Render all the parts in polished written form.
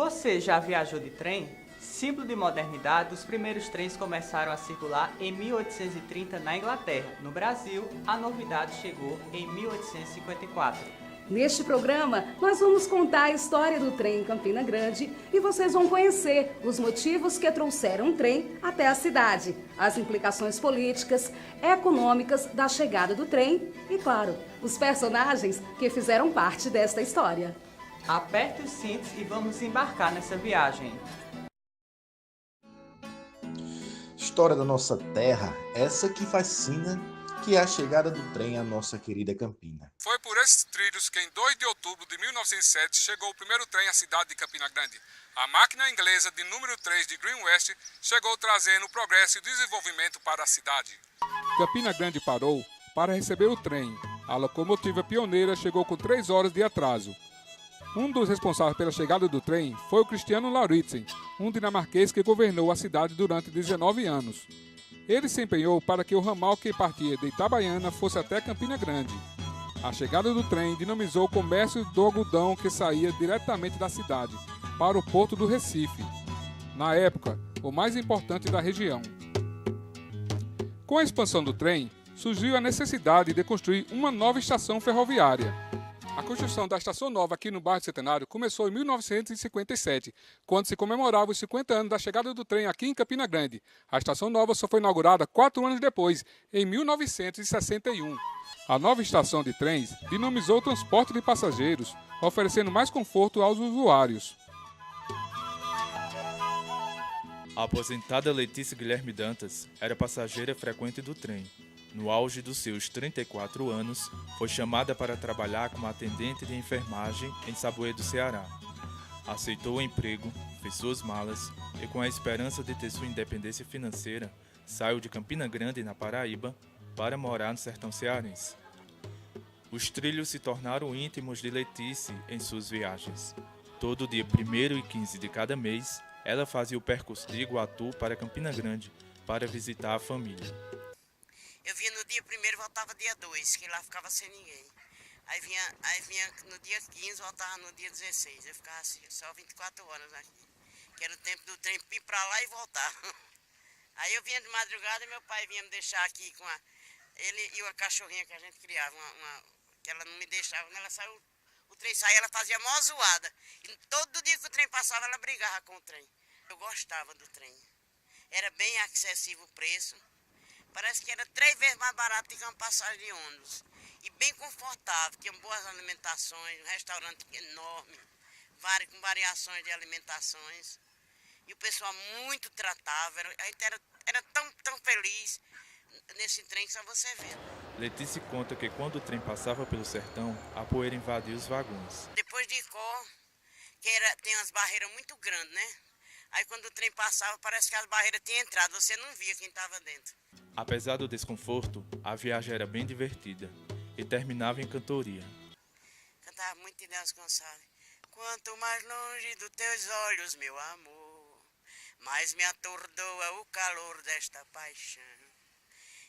Você já viajou de trem? Símbolo de modernidade, os primeiros trens começaram a circular em 1830 na Inglaterra. No Brasil, a novidade chegou em 1854. Neste programa, nós vamos contar a história do trem em Campina Grande e vocês vão conhecer os motivos que trouxeram o trem até a cidade, as implicações políticas, econômicas da chegada do trem e, claro, os personagens que fizeram parte desta história. Aperte os cintos e vamos embarcar nessa viagem. História da nossa terra, essa que fascina, que é a chegada do trem à nossa querida Campina. Foi por esses trilhos que em 2 de outubro de 1907 chegou o primeiro trem à cidade de Campina Grande. A máquina inglesa de número 3 de Green West chegou trazendo progresso e desenvolvimento para a cidade. Campina Grande parou para receber o trem. A locomotiva pioneira chegou com 3 horas de atraso. Um dos responsáveis pela chegada do trem foi o Cristiano Lauritzen, um dinamarquês que governou a cidade durante 19 anos. Ele se empenhou para que o ramal que partia de Itabaiana fosse até Campina Grande. A chegada do trem dinamizou o comércio do algodão que saía diretamente da cidade para o porto do Recife, na época, o mais importante da região. Com a expansão do trem, surgiu a necessidade de construir uma nova estação ferroviária. A construção da Estação Nova aqui no bairro Centenário começou em 1957, quando se comemorava os 50 anos da chegada do trem aqui em Campina Grande. A Estação Nova só foi inaugurada 4 anos depois, em 1961. A nova estação de trens dinamizou o transporte de passageiros, oferecendo mais conforto aos usuários. A aposentada Letícia Guilherme Dantas era passageira frequente do trem. No auge dos seus 34 anos, foi chamada para trabalhar como atendente de enfermagem em Saboê do Ceará. Aceitou o emprego, fez suas malas e, com a esperança de ter sua independência financeira, saiu de Campina Grande, na Paraíba, para morar no sertão cearense. Os trilhos se tornaram íntimos de Letícia em suas viagens. Todo dia 1º e 15 de cada mês, ela fazia o percurso de Iguatu para Campina Grande para visitar a família. Eu vinha no dia 1º e voltava dia 2, que lá ficava sem ninguém. Aí vinha no dia 15 e voltava no dia 16. Eu ficava assim, só 24 horas aqui. Que era o tempo do trem ir pra lá e voltar. Aí eu vinha de madrugada e meu pai vinha me deixar aqui com ele e uma cachorrinha que a gente criava, que ela não me deixava. Quando ela saiu, o trem saía, ela fazia mó zoada. E todo dia que o trem passava, ela brigava com o trem. Eu gostava do trem. Era bem acessível o preço. Parece que era 3 vezes mais barato do que uma passagem de ônibus. E bem confortável, tinha boas alimentações, um restaurante enorme, com variações de alimentações. E o pessoal muito tratável, a gente era tão feliz nesse trem que só você vê. Letícia conta que quando o trem passava pelo sertão, a poeira invadiu os vagões. Depois de Icó, tem umas barreiras muito grandes, né? Aí quando o trem passava, parece que as barreiras tinham entrado, você não via quem estava dentro. Apesar do desconforto, a viagem era bem divertida e terminava em cantoria. Cantava muito de Nelson Gonçalves. Quanto mais longe dos teus olhos, meu amor, mais me atordoa o calor desta paixão.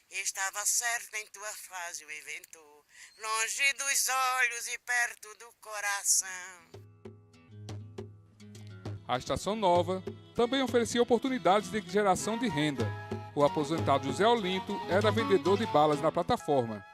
Estava certo em tua frase o inventor, longe dos olhos e perto do coração. A Estação Nova também oferecia oportunidades de geração de renda. O aposentado José Olinto era vendedor de balas na plataforma.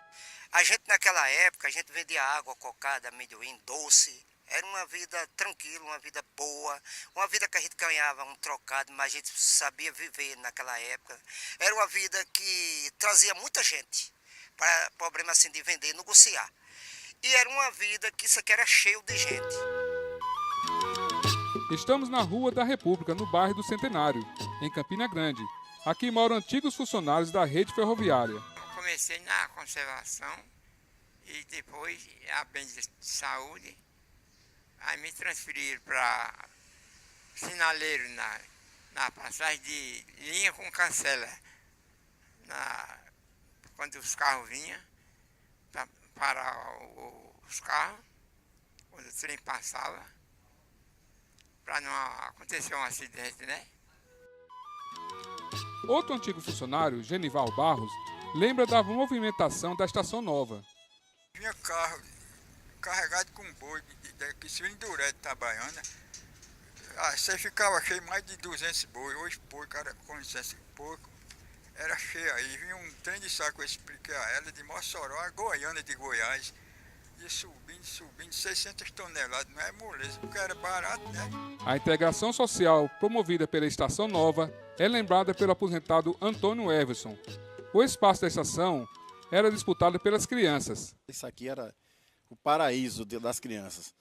A gente naquela época, a gente vendia água, cocada, amendoim, doce. Era uma vida tranquila, uma vida boa, uma vida que a gente ganhava um trocado, mas a gente sabia viver naquela época. Era uma vida que trazia muita gente para problema assim de vender, negociar. E era uma vida que isso aqui era cheio de gente. Estamos na Rua da República, no bairro do Centenário, em Campina Grande. Aqui moram antigos funcionários da rede ferroviária. Eu comecei na conservação e depois a bem de saúde. Aí me transferiram para sinaleiro na passagem de linha com cancela. Quando os carros vinham para os carros, quando o trem passava, para não acontecer um acidente, né? Outro antigo funcionário, Genival Barros, lembra da movimentação da Estação Nova. Tinha carro carregado com boi, que se Induré de Itabaiana, Você ficava cheio mais de 200 boi, hoje pouco, cara, com licença, pouco. Era cheio aí, vinha um trem de saco, eu expliquei a ela, de Mossoró a Goiânia de Goiás. Ia subindo, 600 toneladas, não é moleza, porque era barato, né? A integração social promovida pela Estação Nova é lembrada pelo aposentado Antônio Everson. O espaço da estação era disputado pelas crianças. Isso aqui era o paraíso das crianças,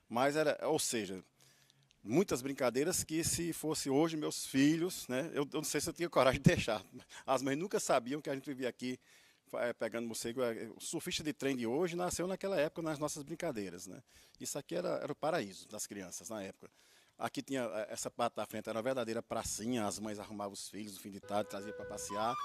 mas era, ou seja, muitas brincadeiras que se fosse hoje meus filhos, né, eu não sei se eu tinha coragem de deixar. As mães nunca sabiam que a gente vivia aqui pegando morcego. O surfista de trem de hoje nasceu naquela época nas nossas brincadeiras, né? Isso aqui era o paraíso das crianças na época. Aqui tinha essa parte da frente, era uma verdadeira pracinha, as mães arrumavam os filhos no fim de tarde, traziam para passear.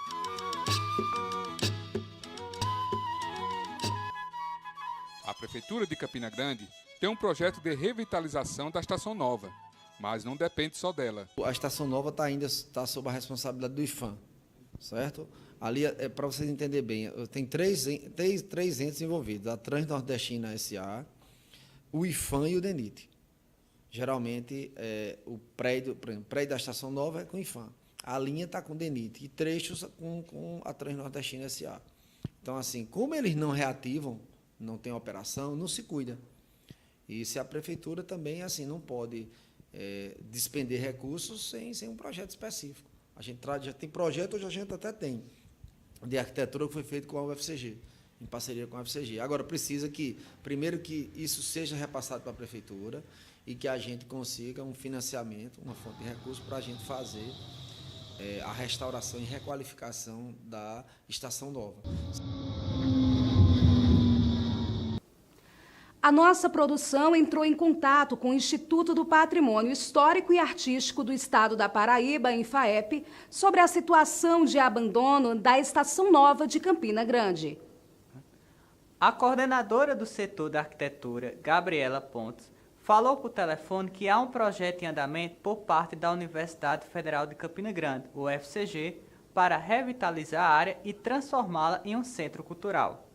A Prefeitura de Campina Grande tem um projeto de revitalização da Estação Nova, mas não depende só dela. A Estação Nova ainda está sob a responsabilidade do IFAM, certo? Ali, para vocês entenderem bem, tem três entes envolvidos, a Transnordestina S.A., o IFAM e o DENIT. Geralmente, o prédio, por exemplo, o prédio da Estação Nova é com o IFAM, a linha está com o DENIT e trechos com a Transnordestina S.A. Então, assim, como eles não reativam, não tem operação, não se cuida. E se a Prefeitura também, assim, não pode despender recursos sem um projeto específico. A gente já tem projeto, hoje a gente até tem, de arquitetura que foi feito com a UFCG, em parceria com a UFCG. Agora, precisa que, primeiro, que isso seja repassado para a Prefeitura e que a gente consiga um financiamento, uma fonte de recursos para a gente fazer a restauração e requalificação da Estação Nova. A nossa produção entrou em contato com o Instituto do Patrimônio Histórico e Artístico do Estado da Paraíba, INFAEP, sobre a situação de abandono da Estação Nova de Campina Grande. A coordenadora do setor da arquitetura, Gabriela Pontes, falou por telefone que há um projeto em andamento por parte da Universidade Federal de Campina Grande, UFCG, para revitalizar a área e transformá-la em um centro cultural.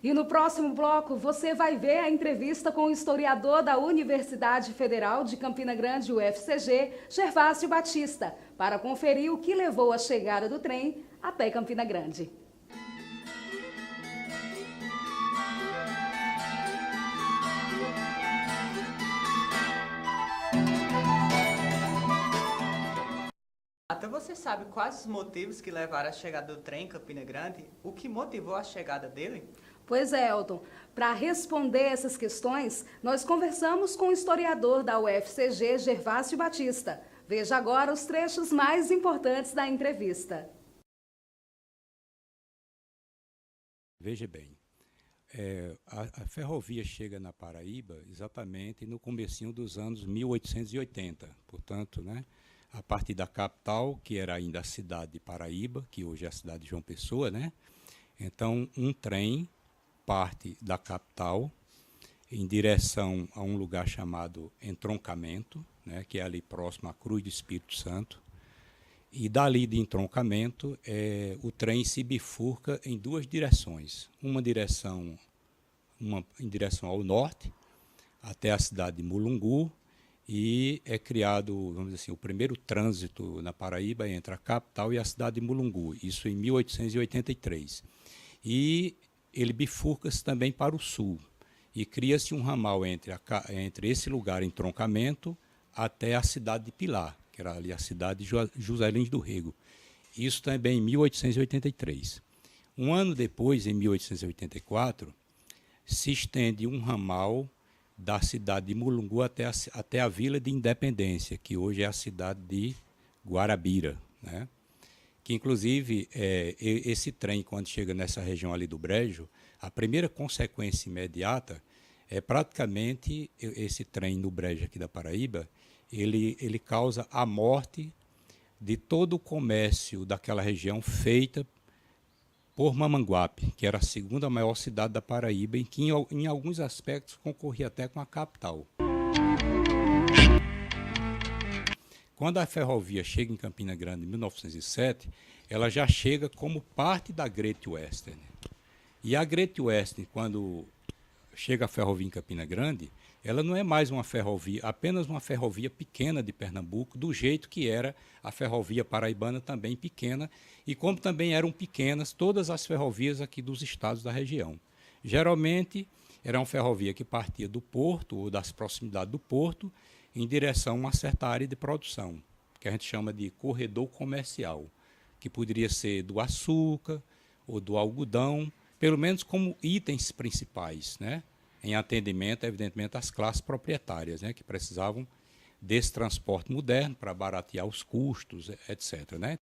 E no próximo bloco você vai ver a entrevista com o historiador da Universidade Federal de Campina Grande, UFCG, Gervásio Batista, para conferir o que levou a chegada do trem até Campina Grande. Até você sabe quais os motivos que levaram à chegada do trem em Campina Grande? O que motivou a chegada dele? Pois é, Elton. Para responder essas questões, nós conversamos com o historiador da UFCG, Gervásio Batista. Veja agora os trechos mais importantes da entrevista. Veja bem, a ferrovia chega na Paraíba exatamente no comecinho dos anos 1880, portanto, né, a partir da capital, que era ainda a cidade de Paraíba, que hoje é a cidade de João Pessoa, né? Então, um trem parte da capital em direção a um lugar chamado Entroncamento, né, que é ali próximo à Cruz do Espírito Santo, e dali de Entroncamento o trem se bifurca em duas direções, uma em direção ao norte, até a cidade de Mulungu, e é criado, vamos dizer assim, o primeiro trânsito na Paraíba entre a capital e a cidade de Mulungu, isso em 1883. E ele bifurca-se também para o sul e cria-se um ramal entre esse lugar, Entroncamento, até a cidade de Pilar, que era ali a cidade de José Lins do Rego. Isso também em 1883. Um ano depois, em 1884, se estende um ramal da cidade de Mulungu até a Vila de Independência, que hoje é a cidade de Guarabira, né? Que, inclusive, esse trem, quando chega nessa região ali do Brejo, a primeira consequência imediata é praticamente esse trem no Brejo aqui da Paraíba, ele causa a morte de todo o comércio daquela região feita por Mamanguape, que era a segunda maior cidade da Paraíba, em que em alguns aspectos concorria até com a capital. Quando a ferrovia chega em Campina Grande em 1907, ela já chega como parte da Great Western. E a Great Western, quando chega a ferrovia em Campina Grande, ela não é mais uma ferrovia, apenas uma ferrovia pequena de Pernambuco, do jeito que era a ferrovia paraibana, também pequena, e como também eram pequenas todas as ferrovias aqui dos estados da região. Geralmente, era uma ferrovia que partia do porto, ou das proximidades do porto, em direção a uma certa área de produção, que a gente chama de corredor comercial, que poderia ser do açúcar ou do algodão, pelo menos como itens principais, né? Em atendimento, evidentemente, às classes proprietárias, né? Que precisavam desse transporte moderno para baratear os custos, etc., né?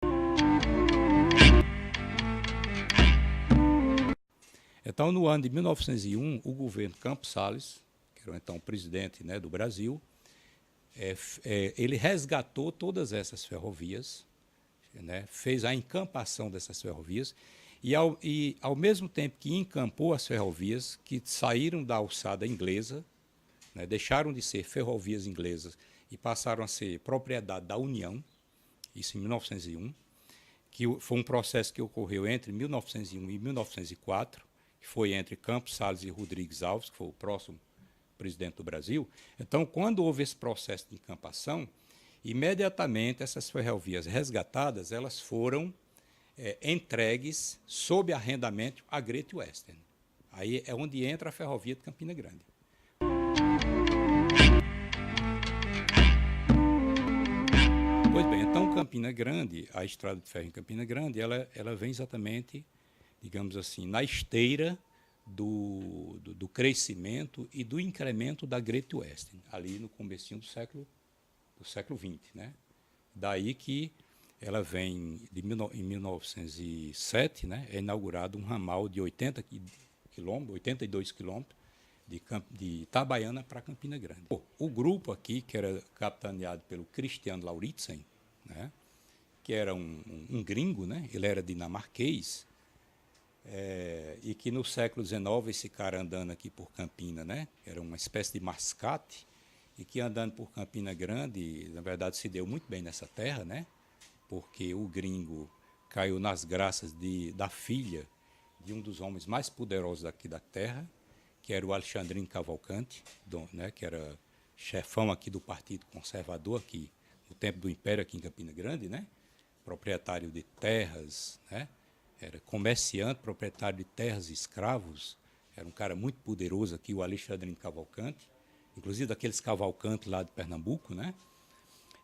Então, no ano de 1901, o governo Campos Salles, que era então o presidente, né, do Brasil, ele resgatou todas essas ferrovias, né, fez a encampação dessas ferrovias, e ao mesmo tempo que encampou as ferrovias, que saíram da alçada inglesa, né, deixaram de ser ferrovias inglesas e passaram a ser propriedade da União, isso em 1901, que foi um processo que ocorreu entre 1901 e 1904, que foi entre Campos Salles e Rodrigues Alves, que foi o próximo presidente do Brasil. Então, quando houve esse processo de encampação, imediatamente essas ferrovias resgatadas, elas foram entregues sob arrendamento à Great Western. Aí é onde entra a ferrovia de Campina Grande. Pois bem, então Campina Grande, a estrada de ferro em Campina Grande, ela vem exatamente, digamos assim, na esteira do crescimento e do incremento da Great Western, ali no comecinho do século XX, né? Daí que ela vem, em 1907, né, é inaugurado um ramal de 82 quilômetros de Itabaiana para Campina Grande. O grupo aqui, que era capitaneado pelo Christian Lauritzen, né, que era um gringo, né, ele era dinamarquês, e que no século XIX, esse cara andando aqui por Campina, né, era uma espécie de mascate, e que andando por Campina Grande, na verdade, se deu muito bem nessa terra, né, porque o gringo caiu nas graças da filha de um dos homens mais poderosos aqui da terra, que era o Alexandrino Cavalcante, né, que era chefão aqui do Partido Conservador, aqui no tempo do Império, aqui em Campina Grande, né, proprietário de terras, né, era comerciante, proprietário de terras e escravos, era um cara muito poderoso aqui, o Alexandrino Cavalcante, inclusive daqueles Cavalcantes lá de Pernambuco, né,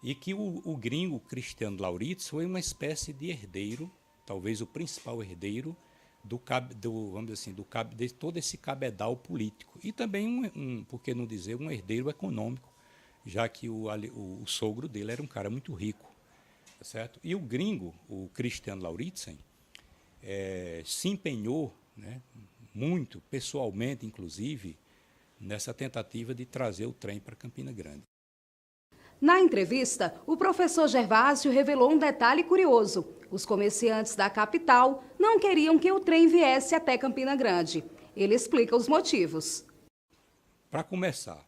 e que o gringo Christian Lauritz foi uma espécie de herdeiro, talvez o principal herdeiro vamos dizer assim, de todo esse cabedal político. E também, por que não dizer, um herdeiro econômico, já que o sogro dele era um cara muito rico. Tá certo? E o gringo, o Christian Lauritzen, se empenhou, né, muito, pessoalmente, inclusive, nessa tentativa de trazer o trem para Campina Grande. Na entrevista, o professor Gervásio revelou um detalhe curioso. Os comerciantes da capital não queriam que o trem viesse até Campina Grande. Ele explica os motivos. Para começar,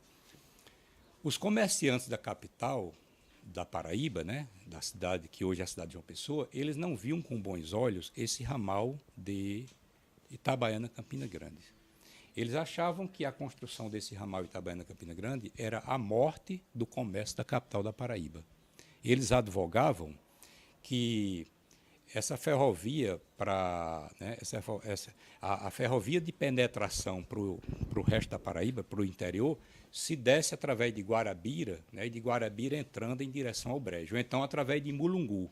os comerciantes da capital, da Paraíba, né, da cidade que hoje é a cidade de João Pessoa, eles não viam com bons olhos esse ramal de Itabaiana a Campina Grande. Eles achavam que a construção desse ramal Itabaiana-Campina Grande era a morte do comércio da capital da Paraíba. Eles advogavam que essa ferrovia né, a ferrovia de penetração para o resto da Paraíba, para o interior, se desse através de Guarabira, né, e de Guarabira entrando em direção ao Brejo, ou então através de Mulungu,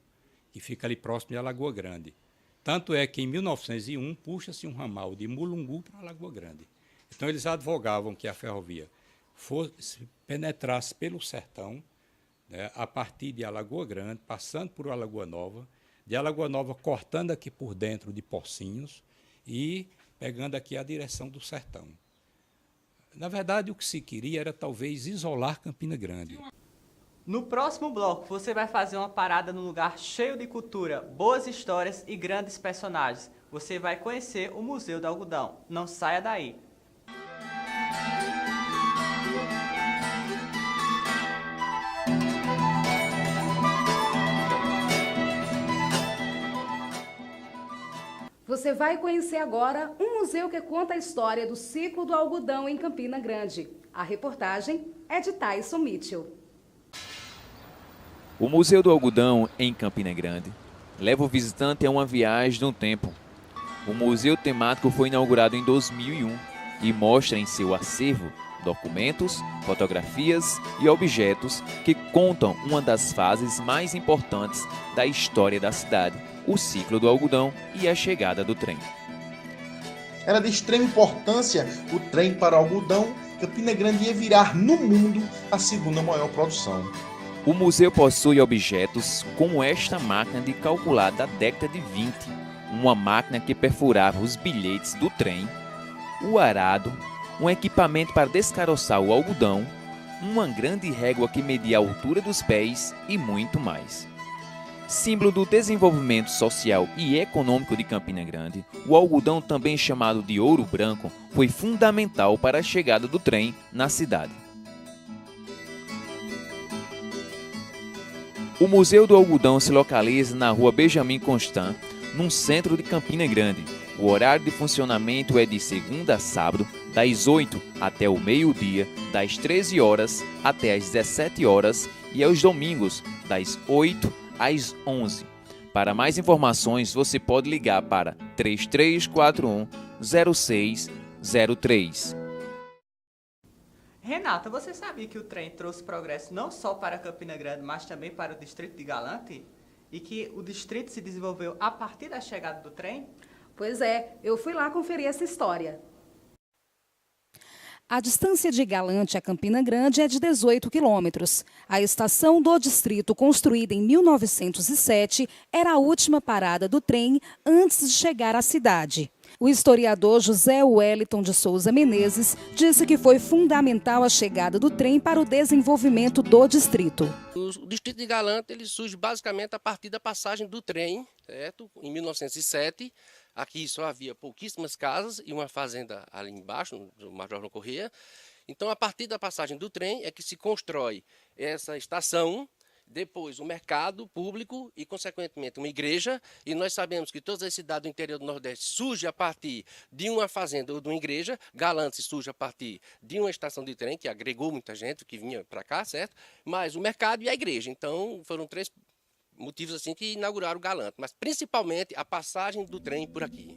que fica ali próximo de Alagoa Grande. Tanto é que em 1901 puxa-se um ramal de Mulungu para Alagoa Grande. Então eles advogavam que a ferrovia penetrasse pelo sertão, né, a partir de Alagoa Grande, passando por Alagoa Nova, de Alagoa Nova cortando aqui por dentro de Pocinhos e pegando aqui a direção do sertão. Na verdade, o que se queria era talvez isolar Campina Grande. No próximo bloco, você vai fazer uma parada num lugar cheio de cultura, boas histórias e grandes personagens. Você vai conhecer o Museu do Algodão. Não saia daí! Você vai conhecer agora um museu que conta a história do ciclo do algodão em Campina Grande. A reportagem é de Tyson Mitchell. O Museu do Algodão, em Campina Grande, leva o visitante a uma viagem no tempo. O museu temático foi inaugurado em 2001 e mostra em seu acervo documentos, fotografias e objetos que contam uma das fases mais importantes da história da cidade, o ciclo do algodão e a chegada do trem. Era de extrema importância o trem para o algodão. Campina Grande ia virar no mundo a segunda maior produção. O museu possui objetos como esta máquina de calcular da década de 20, uma máquina que perfurava os bilhetes do trem, o arado, um equipamento para descaroçar o algodão, uma grande régua que media a altura dos pés e muito mais. Símbolo do desenvolvimento social e econômico de Campina Grande, o algodão, também chamado de ouro branco, foi fundamental para a chegada do trem na cidade. O Museu do Algodão se localiza na rua Benjamin Constant, no centro de Campina Grande. O horário de funcionamento é de segunda a sábado, das 8 até o meio-dia, das 13 horas até as 17 horas e aos domingos, das 8 às 11. Para mais informações, você pode ligar para 3341-0603. Renata, você sabia que o trem trouxe progresso não só para Campina Grande, mas também para o distrito de Galante? E que o distrito se desenvolveu a partir da chegada do trem? Pois é, eu fui lá conferir essa história. A distância de Galante a Campina Grande é de 18 quilômetros. A estação do distrito, construída em 1907, era a última parada do trem antes de chegar à cidade. O historiador José Wellington de Souza Menezes disse que foi fundamental a chegada do trem para o desenvolvimento do distrito. O distrito de Galante ele surge basicamente a partir da passagem do trem, certo? Em 1907. Aqui só havia pouquíssimas casas e uma fazenda ali embaixo, no Major João Corrêa. Então, a partir da passagem do trem é que se constrói essa estação, depois o mercado público e, consequentemente, uma igreja. E nós sabemos que todas as cidades do interior do Nordeste surgem a partir de uma fazenda ou de uma igreja. Galante surge a partir de uma estação de trem, que agregou muita gente que vinha para cá, certo? Mas o mercado e a igreja. Então, foram três motivos assim que inauguraram o Galante, mas principalmente a passagem do trem por aqui.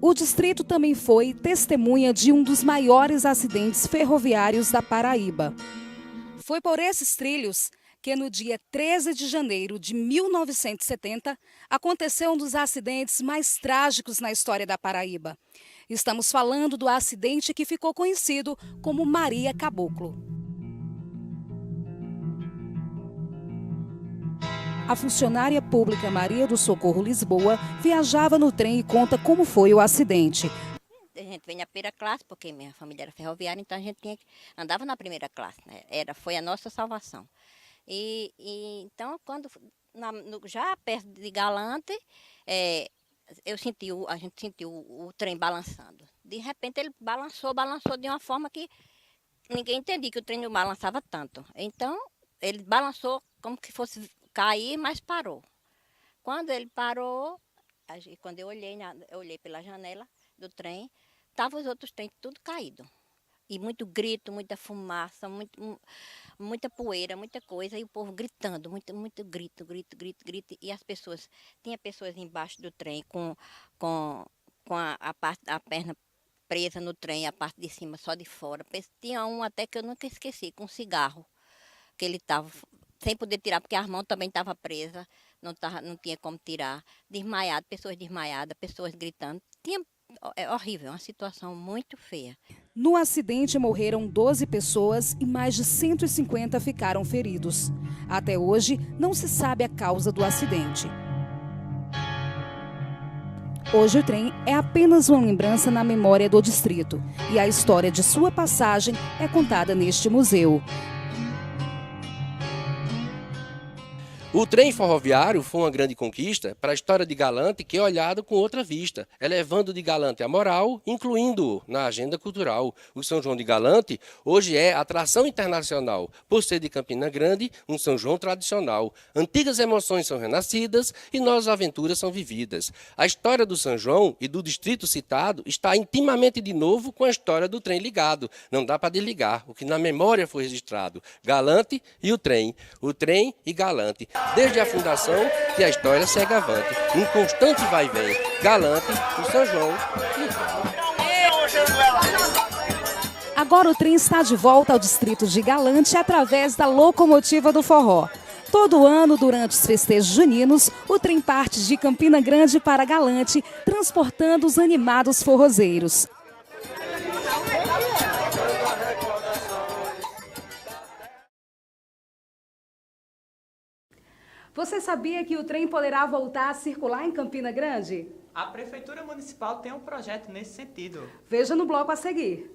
O distrito também foi testemunha de um dos maiores acidentes ferroviários da Paraíba. Foi por esses trilhos que no dia 13 de janeiro de 1970 aconteceu um dos acidentes mais trágicos na história da Paraíba. Estamos falando do acidente que ficou conhecido como Maria Caboclo. A funcionária pública Maria do Socorro Lisboa viajava no trem e conta como foi o acidente. A gente vem na primeira classe, porque minha família era ferroviária, então a gente andava na primeira classe, né? Foi a nossa salvação. Então, já perto de Galante, a gente sentiu o trem balançando. De repente ele balançou de uma forma que ninguém entendia que o trem não balançava tanto. Então, ele balançou como que fosse cair, mas parou. Quando ele parou, quando eu olhei pela janela do trem, estavam os outros trens tudo caído. E muito grito, muita fumaça, muita poeira, muita coisa, e o povo gritando, muito grito. E as pessoas, tinha pessoas embaixo do trem com a perna presa no trem, a parte de cima só de fora. Tinha um até que eu nunca esqueci, com um cigarro, que ele estava sem poder tirar, porque a mão também estava presa, não tinha como tirar. Desmaiado, pessoas desmaiadas, pessoas gritando. É horrível, uma situação muito feia. No acidente morreram 12 pessoas e mais de 150 ficaram feridos. Até hoje, não se sabe a causa do acidente. Hoje o trem é apenas uma lembrança na memória do distrito e a história de sua passagem é contada neste museu. O trem ferroviário foi uma grande conquista para a história de Galante, que é olhado com outra vista, elevando de Galante a moral, incluindo-o na agenda cultural. O São João de Galante hoje é atração internacional, por ser de Campina Grande, um São João tradicional. Antigas emoções são renascidas e novas aventuras são vividas. A história do São João e do distrito citado está intimamente de novo com a história do trem ligado. Não dá para desligar o que na memória foi registrado. Galante e o trem e Galante. Desde a fundação que a história segue avante. Um constante vai e vem. Galante, o São João e o trem. Agora o trem está de volta ao distrito de Galante através da locomotiva do forró. Todo ano, durante os festejos juninos, o trem parte de Campina Grande para Galante, transportando os animados forrozeiros. Você sabia que o trem poderá voltar a circular em Campina Grande? A Prefeitura Municipal tem um projeto nesse sentido. Veja no bloco a seguir.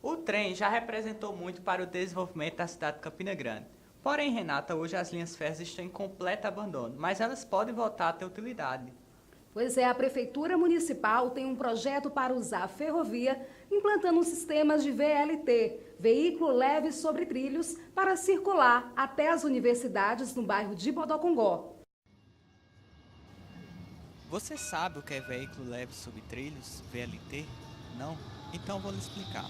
O trem já representou muito para o desenvolvimento da cidade de Campina Grande. Porém, Renata, hoje as linhas férreas estão em completo abandono, mas elas podem voltar a ter utilidade. Pois é, a Prefeitura Municipal tem um projeto para usar a ferrovia, implantando sistemas de VLT, veículo leve sobre trilhos, para circular até as universidades no bairro de Bodocongó. Você sabe o que é veículo leve sobre trilhos, VLT? Não? Então vou lhe explicar.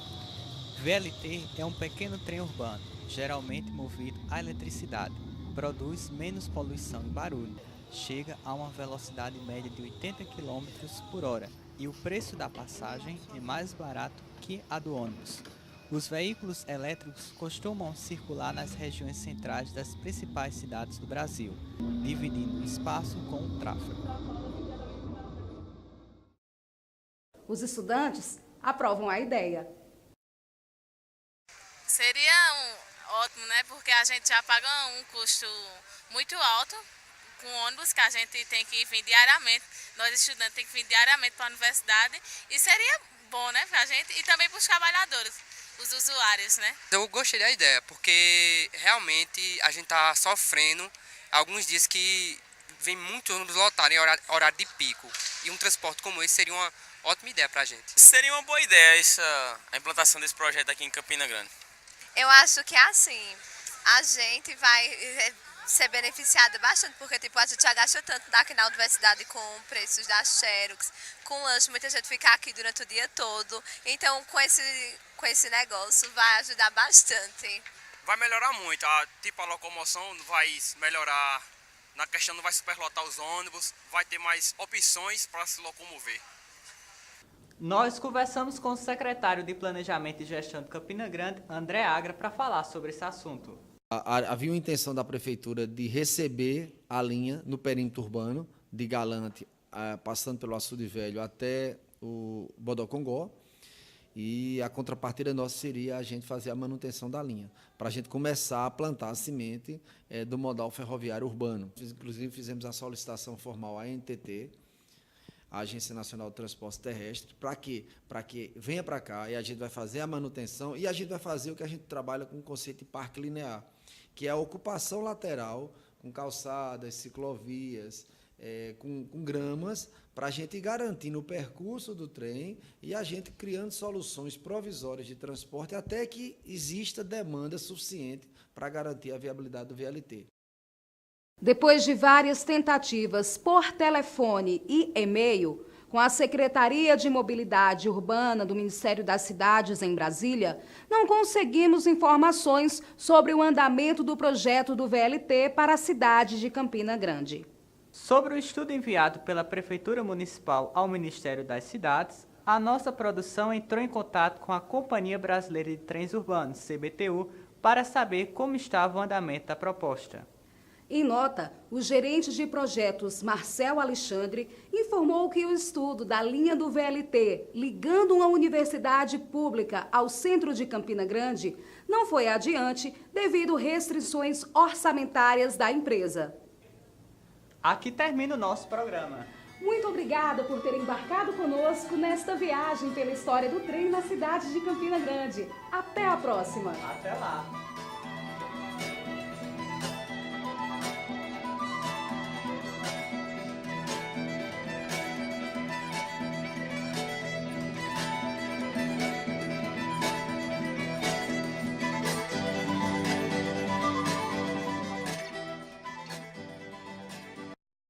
VLT é um pequeno trem urbano, geralmente movido a eletricidade. Produz menos poluição e barulho. Chega a uma velocidade média de 80 km por hora e o preço da passagem é mais barato que a do ônibus. Os veículos elétricos costumam circular nas regiões centrais das principais cidades do Brasil, dividindo o espaço com o tráfego. Os estudantes aprovam a ideia. Seria ótimo, né? Porque a gente já paga um custo muito alto com ônibus, que a gente tem que vir diariamente. Nós estudantes temos que vir diariamente para a universidade. E seria bom, né, para a gente e também para os trabalhadores, os usuários, né? Eu gostei da ideia, porque realmente a gente está sofrendo alguns dias que vem muito ônibus lotado em horário de pico. E um transporte como esse seria uma ótima ideia para a gente. Seria uma boa ideia a implantação desse projeto aqui em Campina Grande. Eu acho que assim, a gente vai ser beneficiada bastante, porque tipo, a gente já gastou tanto aqui na universidade com preços da Xerox, com lanche, muita gente fica aqui durante o dia todo. Então com esse negócio vai ajudar bastante. Vai melhorar muito, a locomoção vai melhorar, na questão não vai superlotar os ônibus, vai ter mais opções para se locomover. Nós conversamos com o secretário de Planejamento e Gestão de Campina Grande, André Agra, para falar sobre esse assunto. Havia uma intenção da Prefeitura de receber a linha no perímetro urbano de Galante, passando pelo Açude Velho até o Bodocongó, e a contrapartida nossa seria a gente fazer a manutenção da linha, para a gente começar a plantar a semente do modal ferroviário urbano. Inclusive, fizemos a solicitação formal à ANTT, a Agência Nacional de Transporte Terrestre, para que venha para cá e a gente vai fazer a manutenção e a gente vai fazer o que a gente trabalha com o conceito de parque linear, que é a ocupação lateral com calçadas, ciclovias, com gramas, para a gente garantir no percurso do trem e a gente criando soluções provisórias de transporte até que exista demanda suficiente para garantir a viabilidade do VLT. Depois de várias tentativas por telefone e e-mail, com a Secretaria de Mobilidade Urbana do Ministério das Cidades em Brasília, não conseguimos informações sobre o andamento do projeto do VLT para a cidade de Campina Grande. Sobre o estudo enviado pela Prefeitura Municipal ao Ministério das Cidades, a nossa produção entrou em contato com a Companhia Brasileira de Trens Urbanos, CBTU, para saber como estava o andamento da proposta. Em nota, o gerente de projetos, Marcel Alexandre, informou que o estudo da linha do VLT, ligando uma universidade pública ao centro de Campina Grande, não foi adiante devido a restrições orçamentárias da empresa. Aqui termina o nosso programa. Muito obrigada por ter embarcado conosco nesta viagem pela história do trem na cidade de Campina Grande. Até a próxima! Até lá!